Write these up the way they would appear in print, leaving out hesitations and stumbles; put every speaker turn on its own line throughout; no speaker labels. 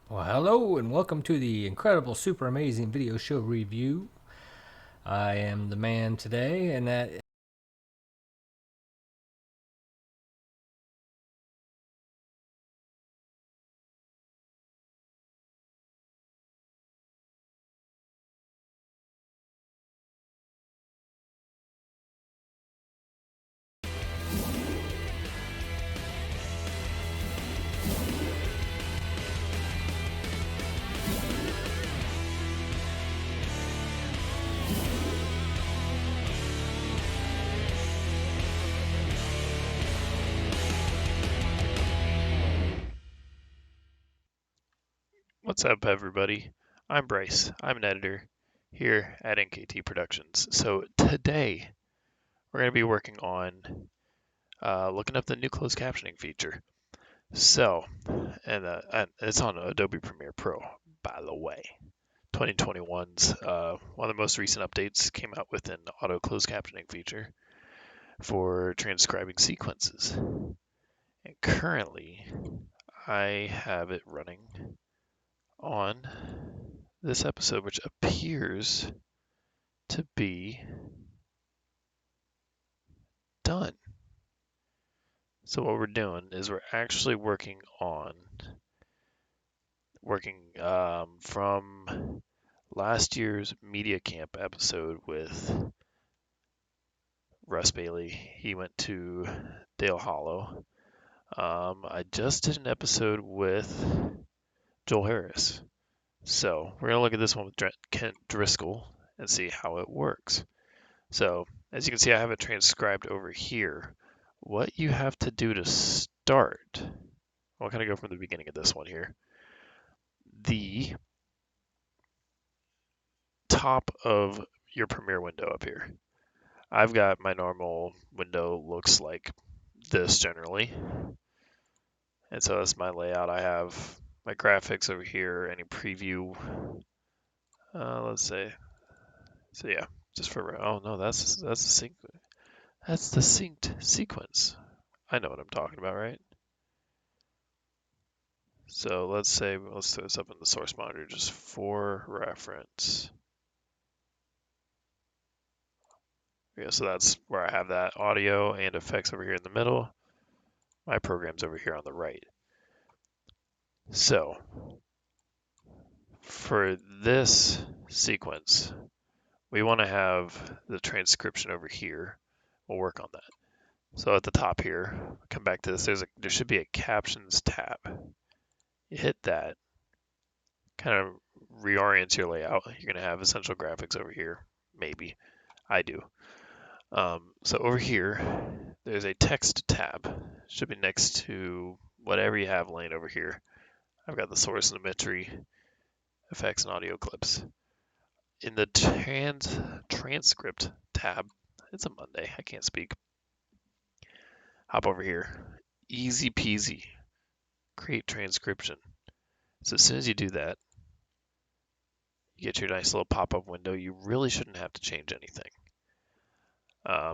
Well, hello and welcome to the incredible, super amazing video show review. I am the man today, and that
What's up, everybody? I'm Bryce. I'm an editor here at NKT Productions. So today we're going to be working on looking up the new closed captioning feature. So, and it's on Adobe Premiere Pro, by the way. 2021's one of the most recent updates came out with an auto closed captioning feature for transcribing sequences. And currently, I have it running on this episode, which appears to be done. So what we're doing is we're actually working from last year's media camp episode with Russ Bailey. He went to Dale Hollow. I just did an episode with Joel Harris. So we're gonna look at this one with Kent Driscoll and see how it works. So as you can see, I have it transcribed over here. What you have to do to start, I'll kind of go from the beginning of this one here. The top of your Premiere window up here. I've got my normal window looks like this generally. And so that's my layout. I have my graphics over here, any preview, let's say. So yeah, just for, oh no, that's the synced sequence. I know what I'm talking about, right? So let's throw this up in the source monitor just for reference. Yeah, so that's where I have that audio and effects over here in the middle. My program's over here on the right. So for this sequence, we want to have the transcription over here. We'll work on that. So at the top here, come back to this. There should be a captions tab. You hit that, kind of reorients your layout. You're gonna have essential graphics over here, maybe. I do. So over here, there's a text tab. Should be next to whatever you have laying over here. I've got the source and imagery, effects, and audio clips. In the transcript tab, it's a Monday, I can't speak. Hop over here. Easy peasy. Create transcription. So as soon as you do that, you get your nice little pop-up window. You really shouldn't have to change anything.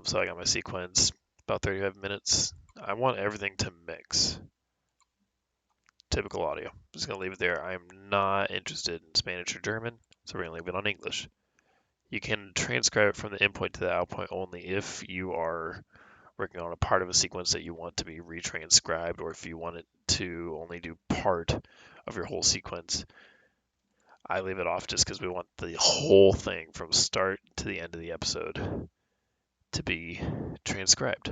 So I got my sequence, about 35 minutes. I want everything to mix. Typical audio. I'm just going to leave it there. I'm not interested in Spanish or German, so we're going to leave it on English. You can transcribe it from the input to the output only if you are working on a part of a sequence that you want to be retranscribed, or if you want it to only do part of your whole sequence. I leave it off just because we want the whole thing from start to the end of the episode to be transcribed.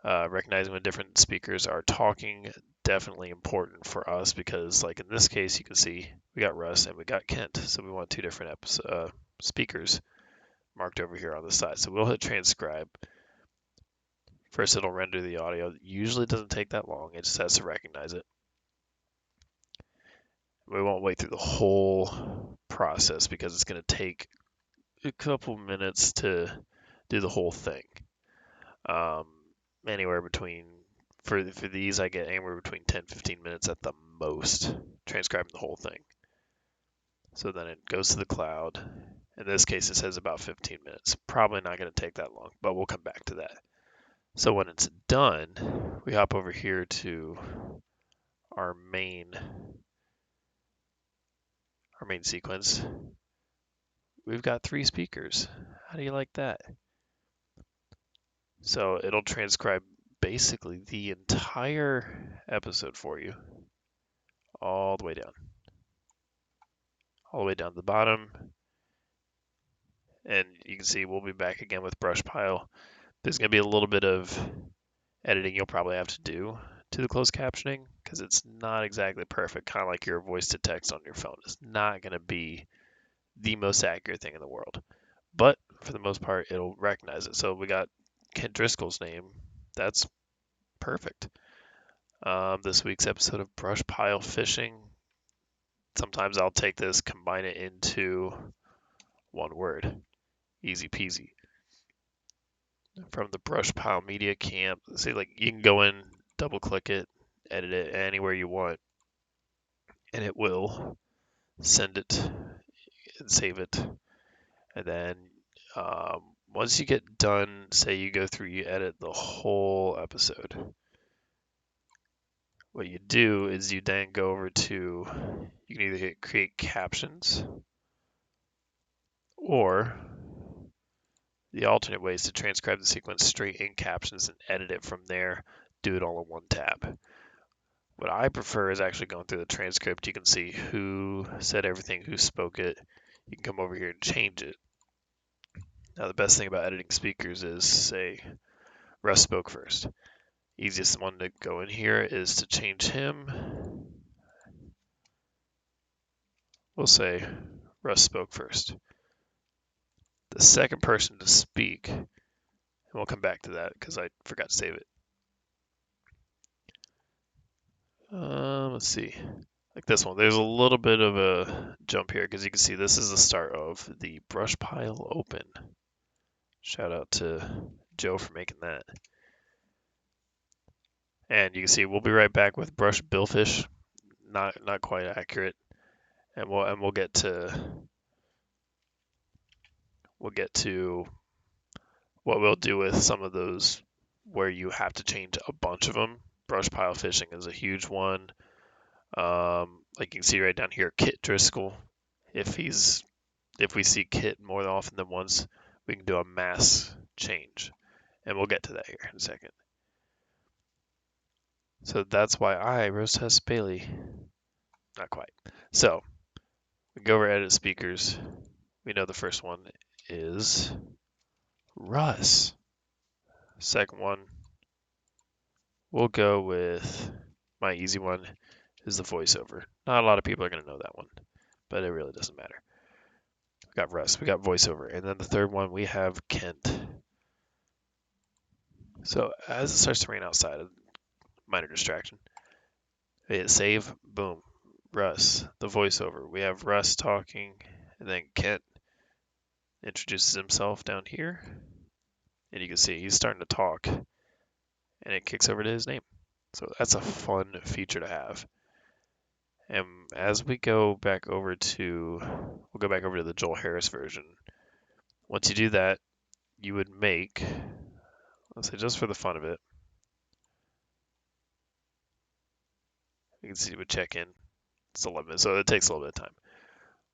Recognizing when different speakers are talking, definitely important for us because, like in this case, you can see we got Russ and we got Kent, so we want two different speakers marked over here on the side. So we'll hit transcribe. First, it'll render the audio. Usually, it doesn't take that long. It just has to recognize it. We won't wait through the whole process because it's going to take a couple minutes to do the whole thing. Um, anywhere between for these, I get anywhere between 10-15 minutes at the most transcribing the whole thing. So then it goes to the cloud. In this case, it says about 15 minutes. Probably not going to take that long, but we'll come back to that. So when it's done, we hop over here to our main our main sequence, we've got 3 speakers. How do you like that? So it'll transcribe basically the entire episode for you, all the way down. All the way down to the bottom. And you can see we'll be back again with BrushPile. There's going to be a little bit of editing you'll probably have to do to the closed captioning because it's not exactly perfect, kind of like your voice to text on your phone. It's not going to be the most accurate thing in the world. But for the most part, it'll recognize it. So we got Kent Driscoll's name. That's perfect. This week's episode of BrushPile Fishing. Sometimes I'll take this, combine it into one word. Easy peasy. From the BrushPile Media Camp. See, like you can go in, double click it, edit it anywhere you want, and it will send it and save it. And then once you get done, say you go through, you edit the whole episode. What you do is you then go over to, you can either hit create captions, or the alternate way is to transcribe the sequence straight in captions and edit it from there, do it all in one tab. What I prefer is actually going through the transcript. You can see who said everything, who spoke it. You can come over here and change it. Now, the best thing about editing speakers is, say, Russ spoke first. Easiest one to go in here is to change him. We'll say Russ spoke first. The second person to speak, and we'll come back to that because I forgot to save it. Let's see. Like this one, there's a little bit of a jump here because you can see this is the start of the BrushPile Open. Shout out to Joe for making that. And you can see we'll be right back with brush billfish. Not quite accurate. And we'll get to what we'll do with some of those where you have to change a bunch of them. BrushPile fishing is a huge one. Like you can see right down here, Kit Driscoll. If we see Kit more often than once, we can do a mass change. And we'll get to that here in a second. So that's why I roast test Bailey. Not quite. So we go over edit speakers. We know the first one is Russ. Second one, we'll go with my easy one is the voiceover. Not a lot of people are going to know that one, but it really doesn't matter. We got Russ, we got voiceover, and then the third one we have Kent. So as it starts to rain outside, minor distraction. We hit save, boom, Russ, the voiceover. We have Russ talking, and then Kent introduces himself down here, and you can see he's starting to talk, and it kicks over to his name. So that's a fun feature to have. And as we go back over to, we'll go back over to the Joel Harris version. Once you do that, you would make, let's say just for the fun of it, you can see we check in. It's 11 minutes, so it takes a little bit of time.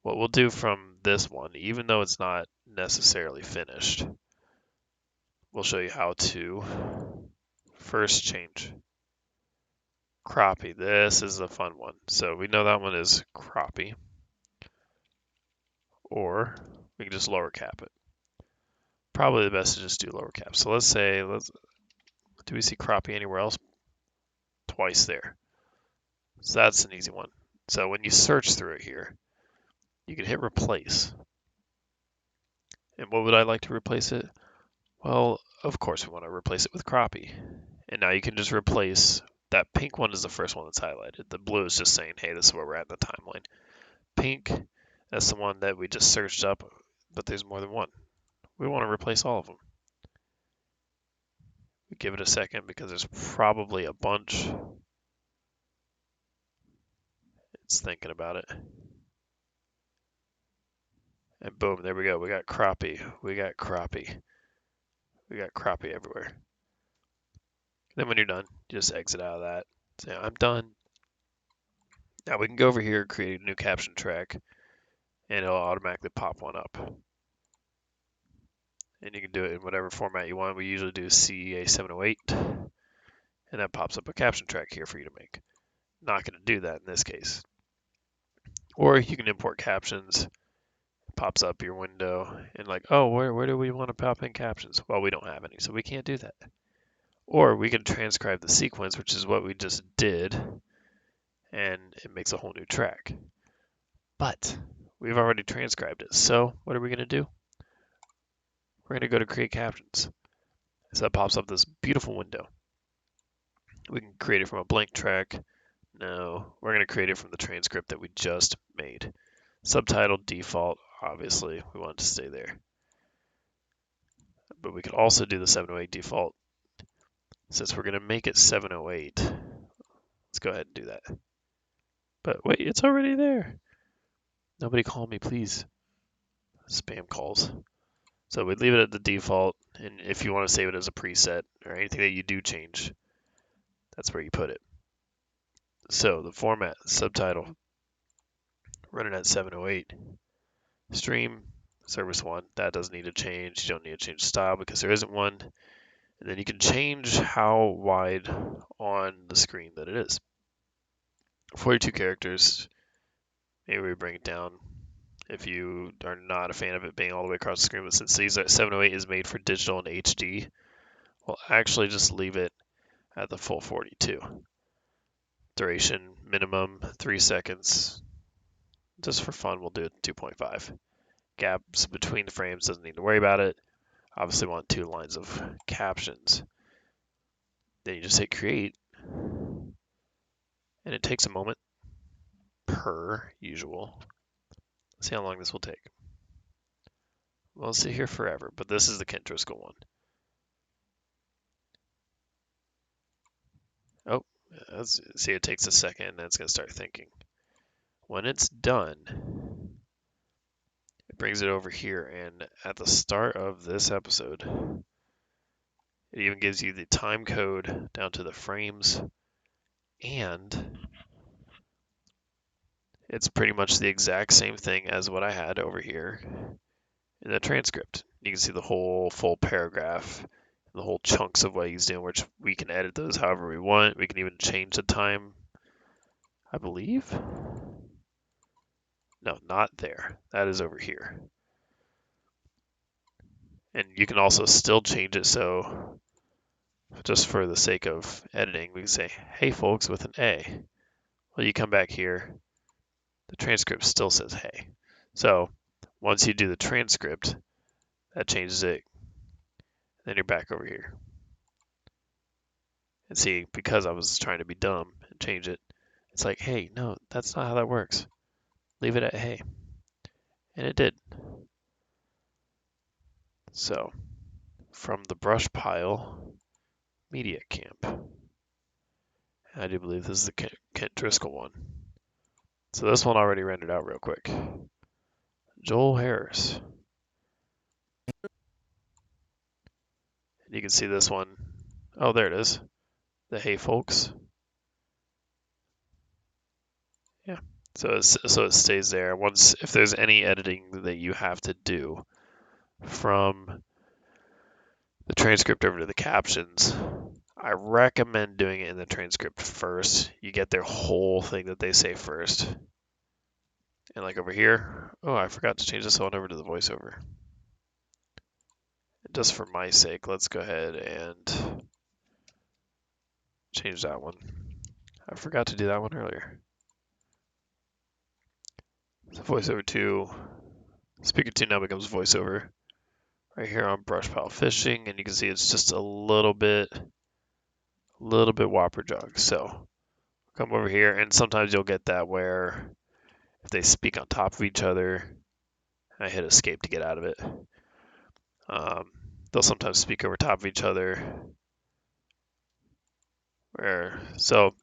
What we'll do from this one, even though it's not necessarily finished, we'll show you how to first change. Croppy, this is a fun one. So we know that one is croppy, or we can just lower cap it. Probably the best to just do lower cap. So let's say, do we see croppy anywhere else? Twice there. So that's an easy one. So when you search through it here, you can hit replace. And what would I like to replace it? Well, of course we want to replace it with croppy. And now you can just replace, that pink one is the first one that's highlighted. The blue is just saying, hey, this is where we're at in the timeline. Pink, that's the one that we just searched up, but there's more than one. We want to replace all of them. We give it a second because there's probably a bunch. It's thinking about it. And boom, there we go. We got croppy. We got croppy. We got croppy everywhere. Then when you're done, you just exit out of that. Say, I'm done. Now we can go over here, create a new caption track. and it'll automatically pop one up. And you can do it in whatever format you want. We usually do CEA 708, and that pops up a caption track here for you to make. Not going to do that in this case. Or you can import captions. Pops up your window and like, oh, where do we want to pop in captions? Well, we don't have any, so we can't do that. Or we can transcribe the sequence, which is what we just did, and it makes a whole new track. But we've already transcribed it, so what are we going to do? We're going to go to create captions. So that pops up this beautiful window. We can create it from a blank track. No, we're going to create it from the transcript that we just made. Subtitle default, obviously, we want it to stay there. But we could also do the 708 default. Since we're going to make it 708, let's go ahead and do that. But wait, it's already there. Nobody call me, please. Spam calls. So we'd leave it at the default, and if you want to save it as a preset or anything that you do change, that's where you put it. So the format, subtitle, run it at 708. Stream, service 1, that doesn't need to change. You don't need to change style because there isn't one. And then you can change how wide on the screen that it is. 42 characters. Maybe we bring it down if you are not a fan of it being all the way across the screen. But since these 708 is made for digital and HD, we'll actually just leave it at the full 42. Duration minimum 3 seconds. Just for fun, we'll do it 2.5. Gaps between the frames, doesn't need to worry about it. Obviously want 2 lines of captions. Then you just hit create, and it takes a moment per usual. Let's see how long this will take. Well, I'll sit here forever, but this is the Kent Driscoll one. Oh, let's see, it takes a second, and then it's going to start thinking. When it's done, it brings it over here, and at the start of this episode, it even gives you the time code down to the frames, and it's pretty much the exact same thing as what I had over here in the transcript. You can see the whole full paragraph, the whole chunks of what he's doing, which we can edit those however we want. We can even change the time, I believe. No, not there. That is over here. And you can also still change it so, just for the sake of editing, we can say, hey folks, with an A. Well, you come back here, the transcript still says hey. So once you do the transcript, that changes it. Then you're back over here. And see, because I was trying to be dumb and change it, it's like, hey, no, that's not how that works. Leave it at hey. And it did. So, from the BrushPile Media Camp. I do believe this is the Kent Driscoll one. So this one already rendered out real quick. Joel Harris. And you can see this one. Oh, there it is. The hey folks. Yeah. So it stays there. Once, if there's any editing that you have to do from the transcript over to the captions, I recommend doing it in the transcript first. You get their whole thing that they say first. And like over here, oh, I forgot to change this one over to the voiceover. Just for my sake, let's go ahead and change that one. I forgot to do that one earlier. So voiceover 2, speaker 2 now becomes voiceover. Right here on BrushPile Fishing, and you can see it's just a little bit whopper jog. So come over here, and sometimes you'll get that where if they speak on top of each other, I hit escape to get out of it. They'll sometimes speak over top of each other. So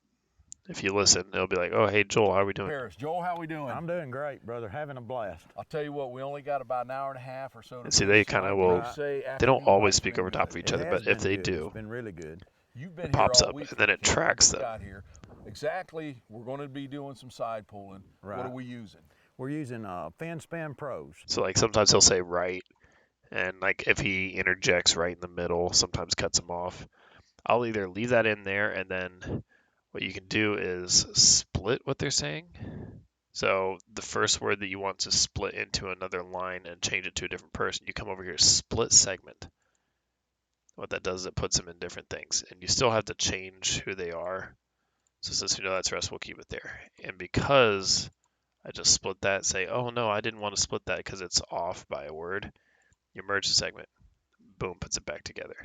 if you listen, it'll be like, oh, hey, Joel, how are we doing?
Harris, Joel, how we doing?
I'm doing great, brother. Having a blast.
I'll tell you what, we only got about an hour and a half or so.
And see, they kind of will, they don't always speak over top of each other, but if they do,
It's been really good.
You've been
it pops
here all
up,
week
and then it tracks
we
them.
got here. Exactly, we're going to be doing some side pulling.
Right.
What are we using?
We're using FinSpan Pros.
So like sometimes he'll say right, and like if he interjects right in the middle, sometimes cuts him off. I'll either leave that in there, and then what you can do is split what they're saying. So the first word that you want to split into another line and change it to a different person, you come over here, split segment. What that does is it puts them in different things, and you still have to change who they are. So since we know that's Russ, we'll keep it there. And because I just split that, say, oh no, I didn't want to split that because it's off by a word, you merge the segment. Boom, puts it back together.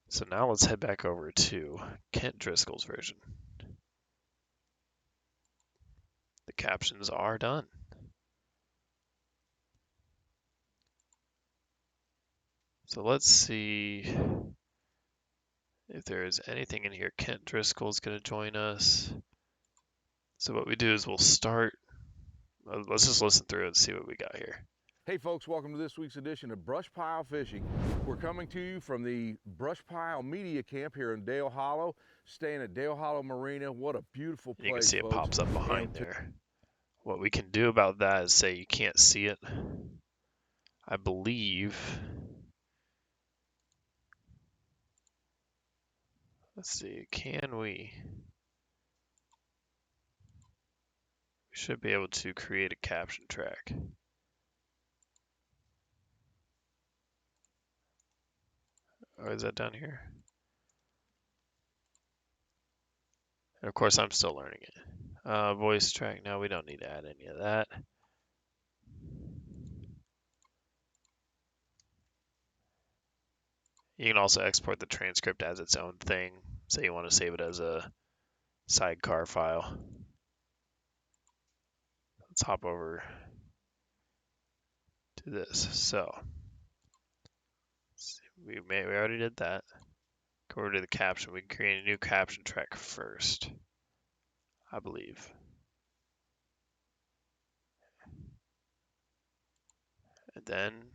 So now let's head back over to Kent Driscoll's version. The captions are done. So let's see if there is anything in here. Kent Driscoll's going to join us. So what we do is we'll start. Let's just listen through and see what we got here.
Hey folks, welcome to this week's edition of BrushPile Fishing. We're coming to you from the BrushPile Media Camp here in Dale Hollow, staying at Dale Hollow Marina. What a beautiful place,
You can see it
folks.
pops up behind there. What we can do about that is say you can't see it. I believe. Let's see, can we? We should be able to create a caption track. Oh, is that down here? And of course, I'm still learning it. Voice track, no, we don't need to add any of that. You can also export the transcript as its own thing. Say you want to save it as a sidecar file. Let's hop over to this. So we already did that. Go over to the caption. We can create a new caption track first, I believe. And then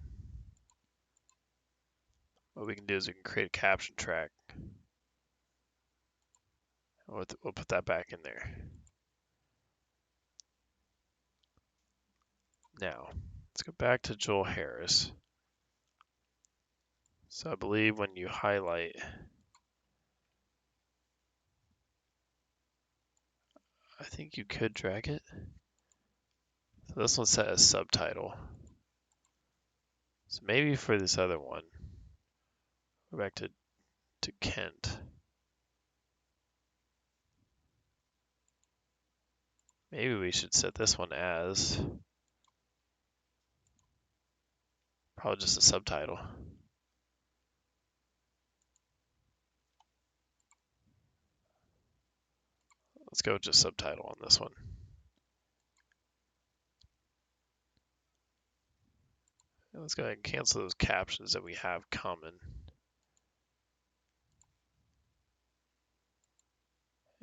what we can do is we can create a caption track. We'll put that back in there. Now, let's go back to Joel Harris. So I believe when you highlight, I think you could drag it. So this one's set as subtitle. So maybe for this other one, go back to Kent. Maybe we should set this one as probably just a subtitle. Let's go with just subtitle on this one. And let's go ahead and cancel those captions that we have common.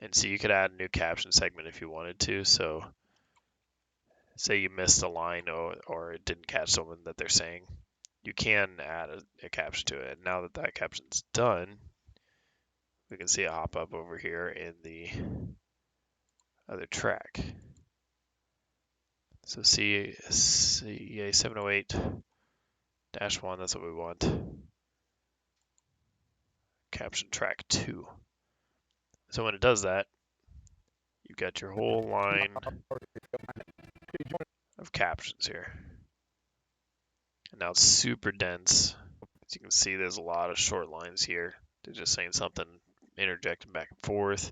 And so you could add a new caption segment if you wanted to. So say you missed a line or it didn't catch someone that they're saying, you can add a caption to it. And now that that caption's done, we can see it hop up over here in the other track. So CA 708-1, that's what we want. Caption track 2. So when it does that, you've got your whole line of captions here. And now it's super dense. As you can see, there's a lot of short lines here. They're just saying something, interjecting back and forth,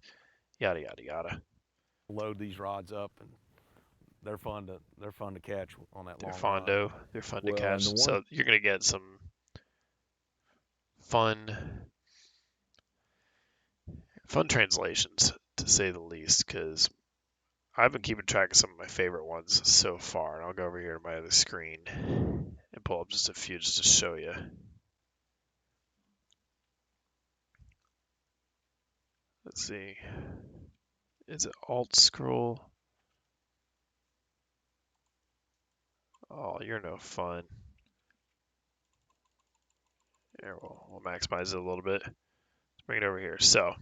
yada yada yada.
Load these rods up, and they're fun to catch on that
They're
long rod.
They're fun
Well,
to catch. So you're gonna get some fun translations, to say the least, because I've been keeping track of some of my favorite ones so far, and I'll go over here to my other screen and pull up just a few just to show you. Let's see. Is it Alt Scroll? Oh, you're no fun. Here, we'll maximize it a little bit. Let's bring it over here. So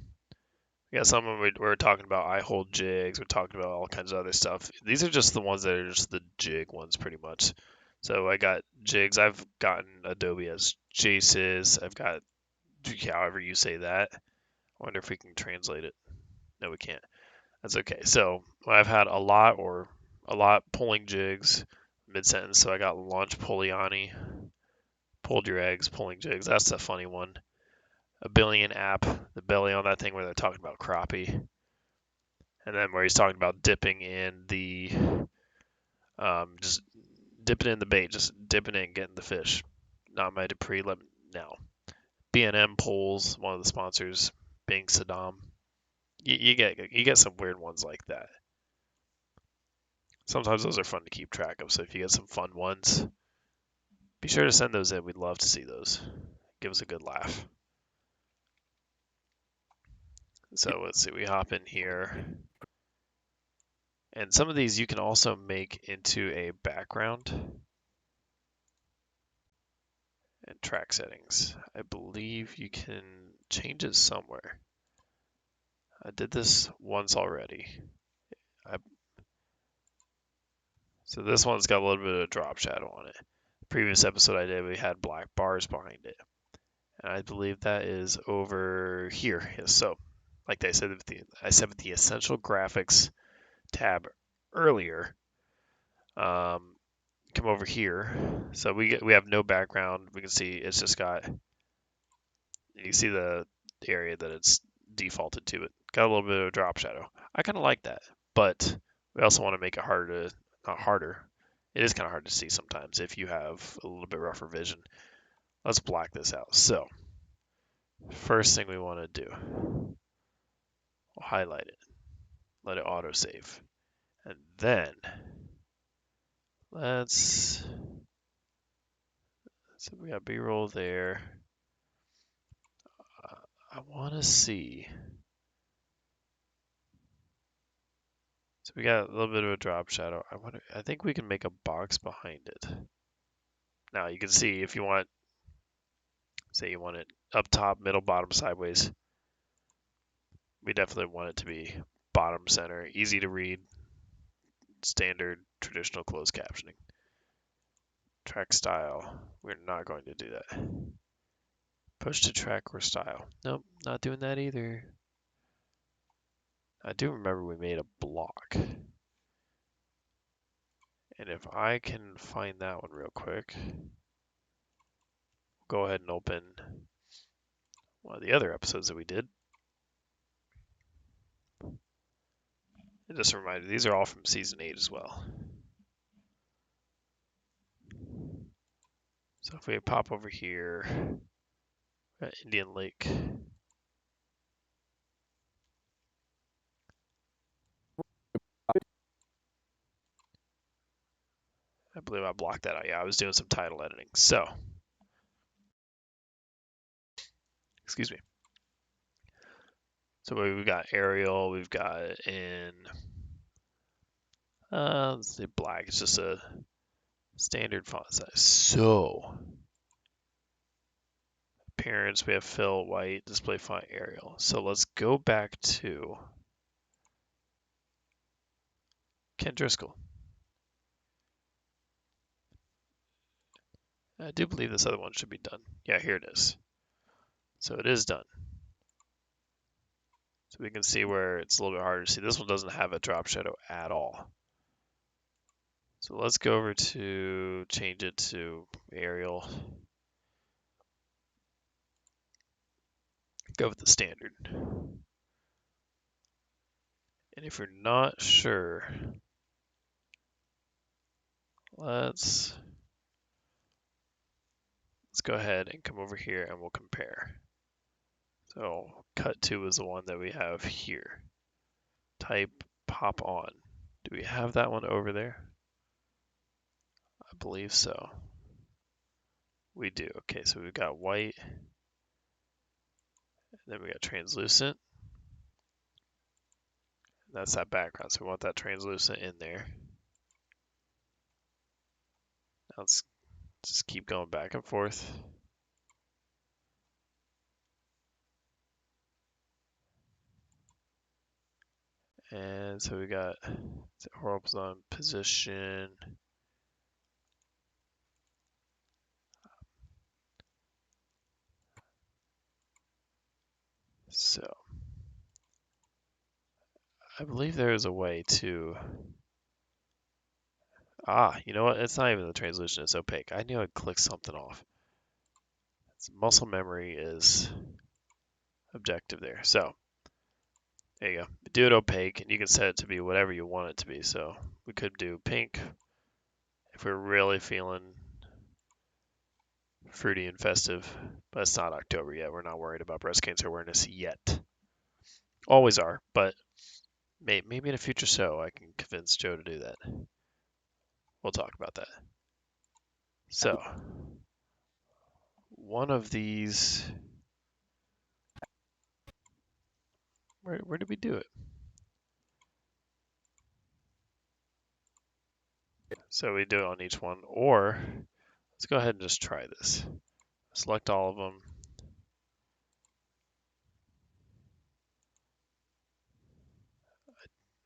We got some of them we're talking about eye hold jigs. We're talking about all kinds of other stuff. These are just the ones that are just the jig ones, pretty much. So I got jigs. I've gotten Adobe as Jaces. I've got however you say that. I wonder if we can translate it. No, we can't. That's okay. So I've had a lot pulling jigs mid sentence. So I got launch Puliani, pulled your eggs, pulling jigs. That's a funny one. A billion app, the belly on that thing where they're talking about crappie. And then where he's talking about dipping in the, just dipping in the bait, just dipping in, getting the fish. Not my Dupree, let me now. B&M pulls, one of the sponsors, being Saddam. You get some weird ones like that. Sometimes those are fun to keep track of. So if you get some fun ones, be sure to send those in. We'd love to see those. Give us a good laugh. So let's see. We hop in here. And some of these you can also make into a background and track settings. I believe you can change it somewhere. I did this once already. So this one's got a little bit of drop shadow on it. The previous episode I did, we had black bars behind it. And I believe that is over here. So, like I said with the Essential Graphics tab earlier, come over here. So we have no background. We can see it's just got, you can see the area that it's defaulted to. It got a little bit of drop shadow. I kind of like that, but we also want to make it harder to, not harder. It is kind of hard to see sometimes if you have a little bit rougher vision. Let's black this out. So first thing we want to do, we'll highlight it, let it autosave, and then so we got B-roll there. I want to see. So we got a little bit of a drop shadow. I think we can make a box behind it. Now you can see if you want, say you want it up top, middle, bottom, sideways. We definitely want it to be bottom center, easy to read, standard traditional closed captioning. Track style, we're not going to do that. Push to track or style. Nope, not doing that either. I do remember we made a block. And if I can find that one real quick, go ahead and open one of the other episodes that we did. And just a reminder, these are all from season 8 as well. So if we pop over here at Indian Lake, I believe I blocked that out. Yeah, I was doing some title editing. So, excuse me. So we've got Arial, we've got in, let's say black. It's just a standard font size. So, appearance, we have fill, white, display font, Arial. So let's go back to Ken Driscoll. I do believe this other one should be done. Yeah, here it is. So it is done. So we can see where it's a little bit harder to see. This one doesn't have a drop shadow at all. So let's go over to change it to Arial. Go with the standard. And if you're not sure, let's go ahead and come over here and we'll compare. So cut 2 is the one that we have here. Type pop on. Do we have that one over there? I believe so. We do. Okay, so we've got white, and then we got translucent. That's that background, so we want that translucent in there. Now let's just keep going back and forth. And so we got horizontal position. So I believe there is a way to, you know what? It's not even the translucent, it's opaque. I knew I'd click something off. Muscle memory is objective there. So there you go. Do it opaque, and you can set it to be whatever you want it to be. So we could do pink if we're really feeling fruity and festive, but it's not October yet. We're not worried about breast cancer awareness yet. Always are, but maybe in a future show I can convince Joe to do that. We'll talk about that. So one of these, where did we do it? So we do it on each one, or let's go ahead and just try this. Select all of them.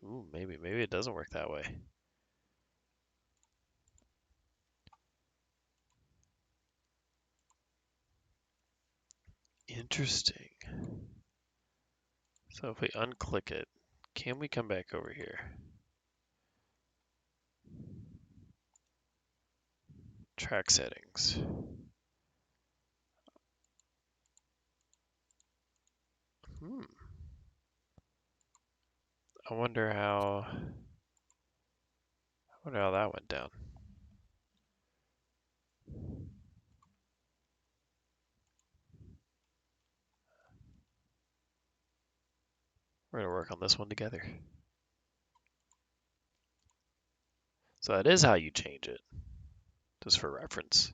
Ooh, maybe it doesn't work that way. Interesting. So if we unclick it, can we come back over here? Track settings. I wonder how that went down. We're gonna work on this one together. So that is how you change it, just for reference.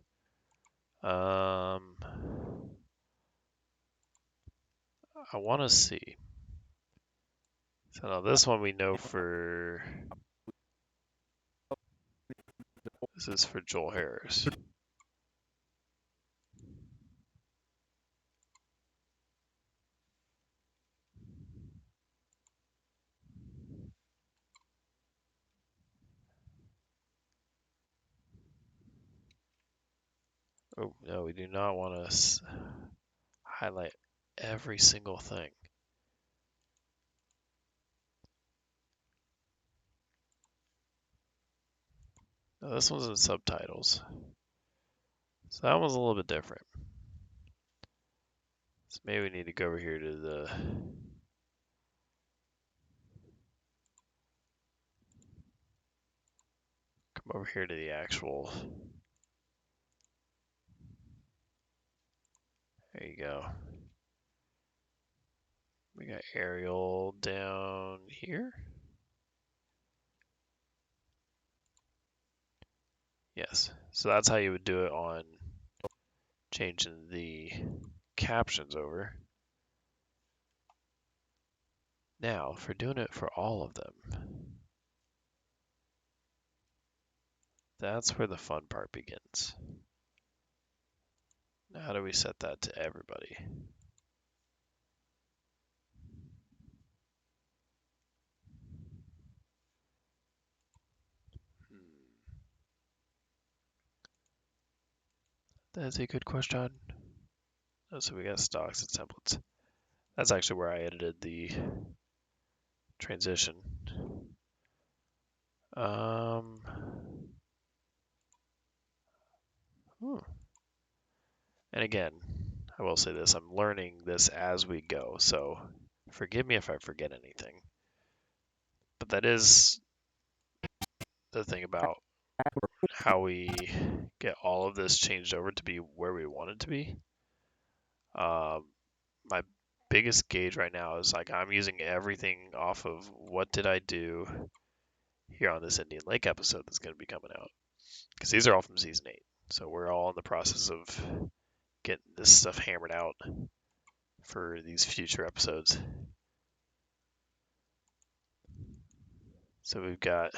I want to see. So now this one we know for, this is for Joel Harris. Oh, no, we do not want to highlight every single thing. Now this one's in subtitles. So that one's a little bit different. So maybe we need to go over here to the, come over here to the actual, there you go. We got Arial down here. Yes, so that's how you would do it on changing the captions over. Now, for doing it for all of them, that's where the fun part begins. Now, how do we set that to everybody? That's a good question. Oh, so we got stocks and templates. That's actually where I edited the transition. And again, I will say this, I'm learning this as we go, so forgive me if I forget anything. But that is the thing about how we get all of this changed over to be where we want it to be. My biggest gauge right now is like I'm using everything off of what did I do here on this Indian Lake episode that's going to be coming out. Because these are all from season 8. So we're all in the process of getting this stuff hammered out for these future episodes. So we've got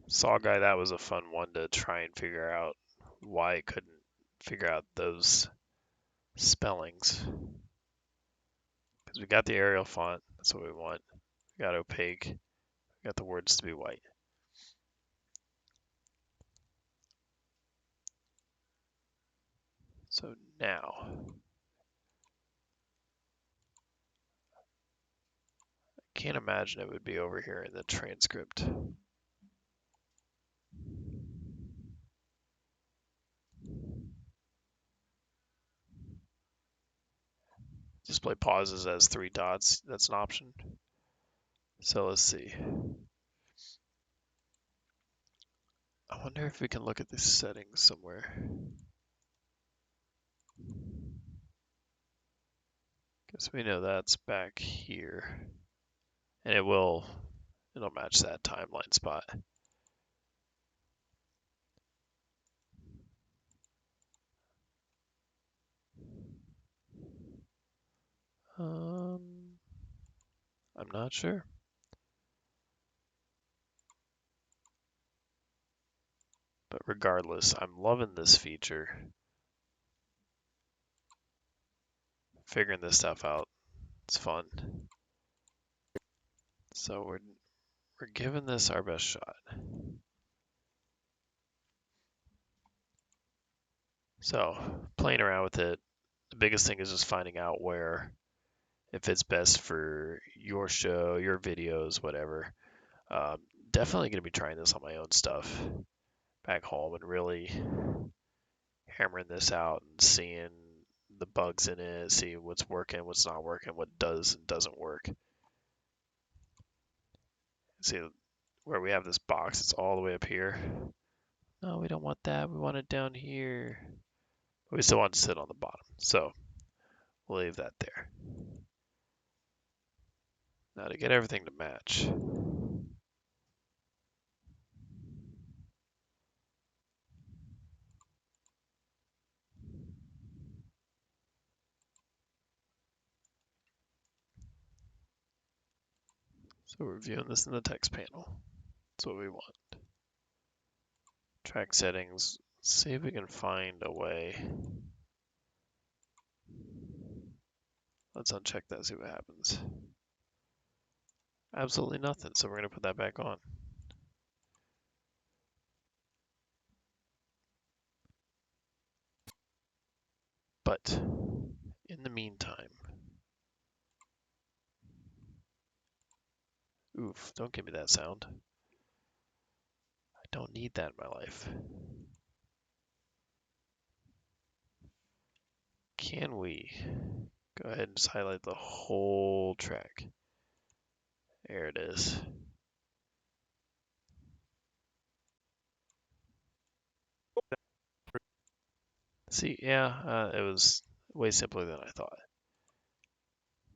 Saw Guy. That was a fun one to try and figure out why it couldn't figure out those spellings. Because we got the Arial font. That's what we want. We got opaque. got the words to be white. So now, I can't imagine it would be over here in the transcript. Display pauses as 3 dots. That's an option. So let's see. I wonder if we can look at the settings somewhere. Guess we know that's back here. And it'll match that timeline spot. I'm not sure. But regardless, I'm loving this feature. Figuring this stuff out. It's fun. So we're giving this our best shot. So playing around with it, the biggest thing is just finding out where it fits best for your show, your videos, whatever. Definitely going to be trying this on my own stuff back home and really hammering this out and seeing the bugs in it, see what's working, what's not working, what does and doesn't work. See where we have this box, it's all the way up here. No, we don't want that. We want it down here. But we still want it to sit on the bottom. So we'll leave that there. Now to get everything to match. So we're viewing this in the text panel. That's what we want. Track settings. See if we can find a way. Let's uncheck that, see what happens. Absolutely nothing, so we're going to put that back on. But in the meantime, oof, don't give me that sound. I don't need that in my life. Can we go ahead and just highlight the whole track? There it is. See, yeah, it was way simpler than I thought.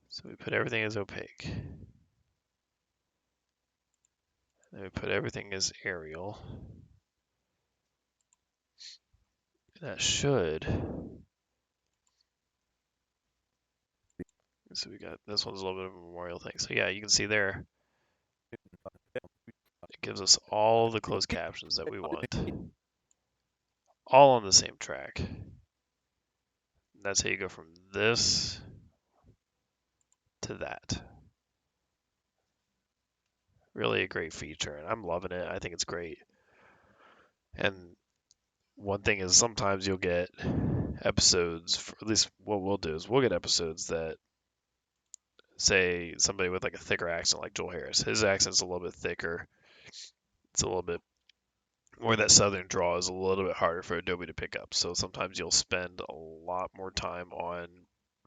So we put everything as opaque. Then we put everything as Arial. That should. So we got, this one's a little bit of a memorial thing. So yeah, you can see there, it gives us all the closed captions that we want. All on the same track. That's how you go from this to that. Really a great feature, and I'm loving it. I think it's great. And one thing is sometimes you'll get episodes, for, at least what we'll do is we'll get episodes that say somebody with like a thicker accent like Joel Harris. His accent's a little bit thicker. It's a little bit more that southern draw is a little bit harder for Adobe to pick up. So sometimes you'll spend a lot more time on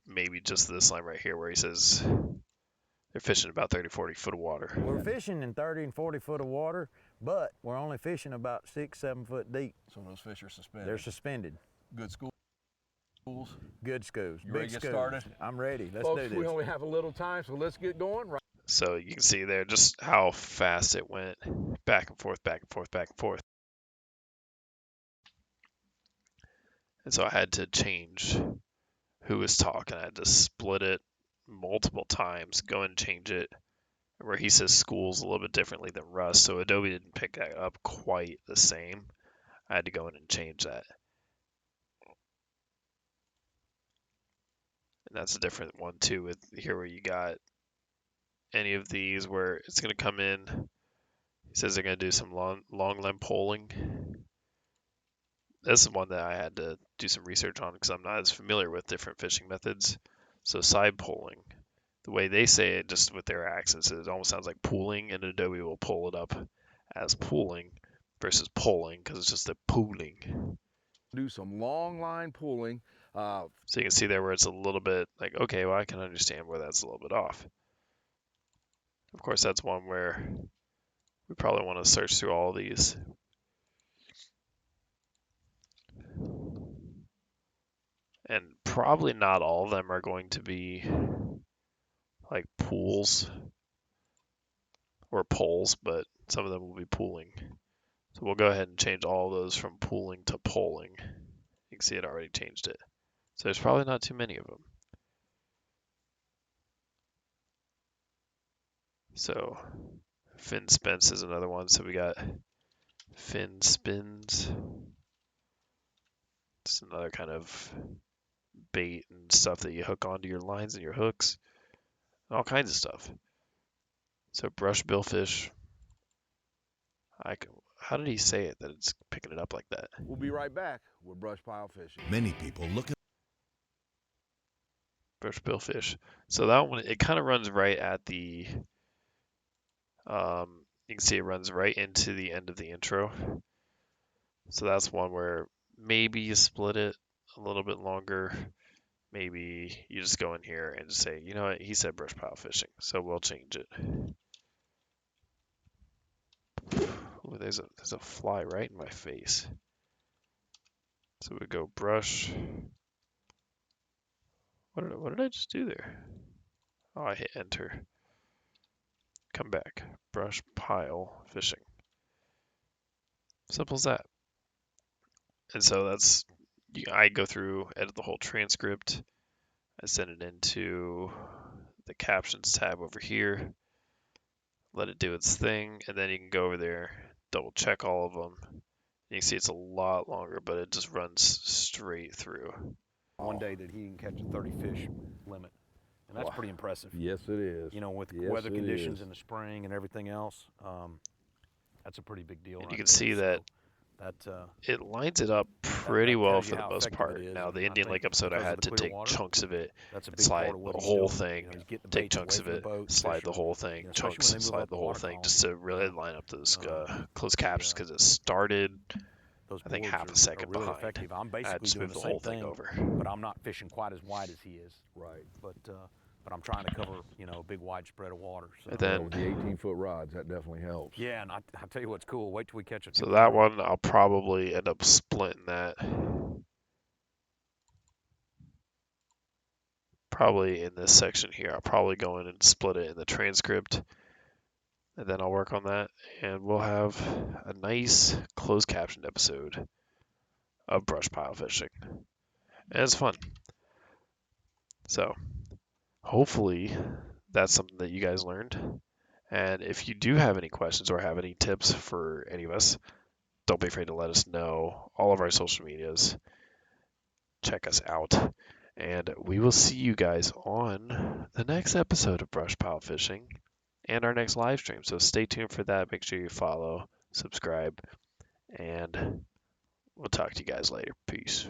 maybe just this line right here where he says they're fishing about 30, 40 foot of water.
We're fishing in 30 and 40 foot of water, but we're only fishing about 6, 7 foot deep.
So those fish are suspended.
They're suspended.
Good schools.
Good schools.
You ready
Big
to get
schools.
started?
I'm ready. Let's
Folks,
do this.
we only have a little time, so let's get going. Right.
So you can see there just how fast it went back and forth, back and forth, back and forth. And so I had to change who was talking. I had to split it multiple times, go and change it where he says schools a little bit differently than Russ. So Adobe didn't pick that up quite the same. I had to go in and change that. And that's a different one too with here where you got any of these where it's going to come in says they're going to do some long limb poling. This is one that I had to do some research on because I'm not as familiar with different fishing methods. So side poling, the way they say it, just with their accents, it almost sounds like pooling, and Adobe will pull it up as pooling versus polling because it's just a pooling.
Do some long line pulling.
So you can see there where it's a little bit like, okay, well, I can understand where that's a little bit off. Of course, that's one where we probably want to search through all of these. And probably not all of them are going to be like pools or poles, but some of them will be pooling. So we'll go ahead and change all of those from pooling to polling. You can see it already changed it. So there's probably not too many of them. So fin spins is another one. So we got fin spins. It's another kind of bait and stuff that you hook onto your lines and your hooks. All kinds of stuff. So brush billfish. How did he say it that it's picking it up like that?
We'll be right back with BrushPile Fishing.
Many people look at
Brush billfish. So that one, it kind of runs right at the, you can see it runs right into the end of the intro. So that's one where maybe you split it a little bit longer. Maybe you just go in here and just say, you know what, he said brush pile fishing, so we'll change it. Ooh, there's a fly right in my face. So we go brush. What did I just do there? Oh, I hit enter. Come back. Brush pile fishing. Simple as that. And so that's, I go through, edit the whole transcript. I send it into the captions tab over here. Let it do its thing, and then you can go over there, double check all of them. You can see it's a lot longer, but it just runs straight through.
One day that he can catch a 30 fish limit, and that's pretty impressive.
Yes, it is.
You know, with
Yes,
weather
it
conditions
is.
in the spring and everything else, that's a pretty big deal.
And
right
you can
there.
see
So
that
that
it lines it up pretty well
tells
for
you
the
how
most
effective
part.
it is,
Now, the
and I
Indian
think
Lake episode, I
because of
had
the
to
clear
take
water,
chunks of it
that's a
and
big
slide
part of what
the
he's
whole
doing.
thing,
You know, he's getting the
take
baits away
chunks of
from the
it,
boat,
slide
fish
the
are-
whole thing,
you know, especially
chunks,
when they move
slide
up
the
the
whole
water
thing,
column,
just to really
you know,
line up those closed
the,
captions because it started,
those
I think,
boards
half a
are
second
really
behind.
effective. I'm
I had
basically
to
doing
smooth
the
the whole
same
thing
thing,
over.
but I'm not fishing quite as wide as he is.
Right.
But I'm trying to cover, you know, a big wide spread of water. So.
And then,
With the 18-foot rods, that definitely helps.
Yeah, and I tell you what's cool. Wait till we catch a
so
2
that
pounder.
one, I'll probably end up splitting that. Probably in this section here, I'll probably go in and split it in the transcript, and then I'll work on that, and we'll have a nice closed captioned episode of brush pile fishing. And it's fun. So hopefully that's something that you guys learned. And if you do have any questions or have any tips for any of us, don't be afraid to let us know. All of our social medias. Check us out. And we will see you guys on the next episode of Brush Pile Fishing and our next live stream. So stay tuned for that. Make sure you follow, subscribe, and we'll talk to you guys later. Peace.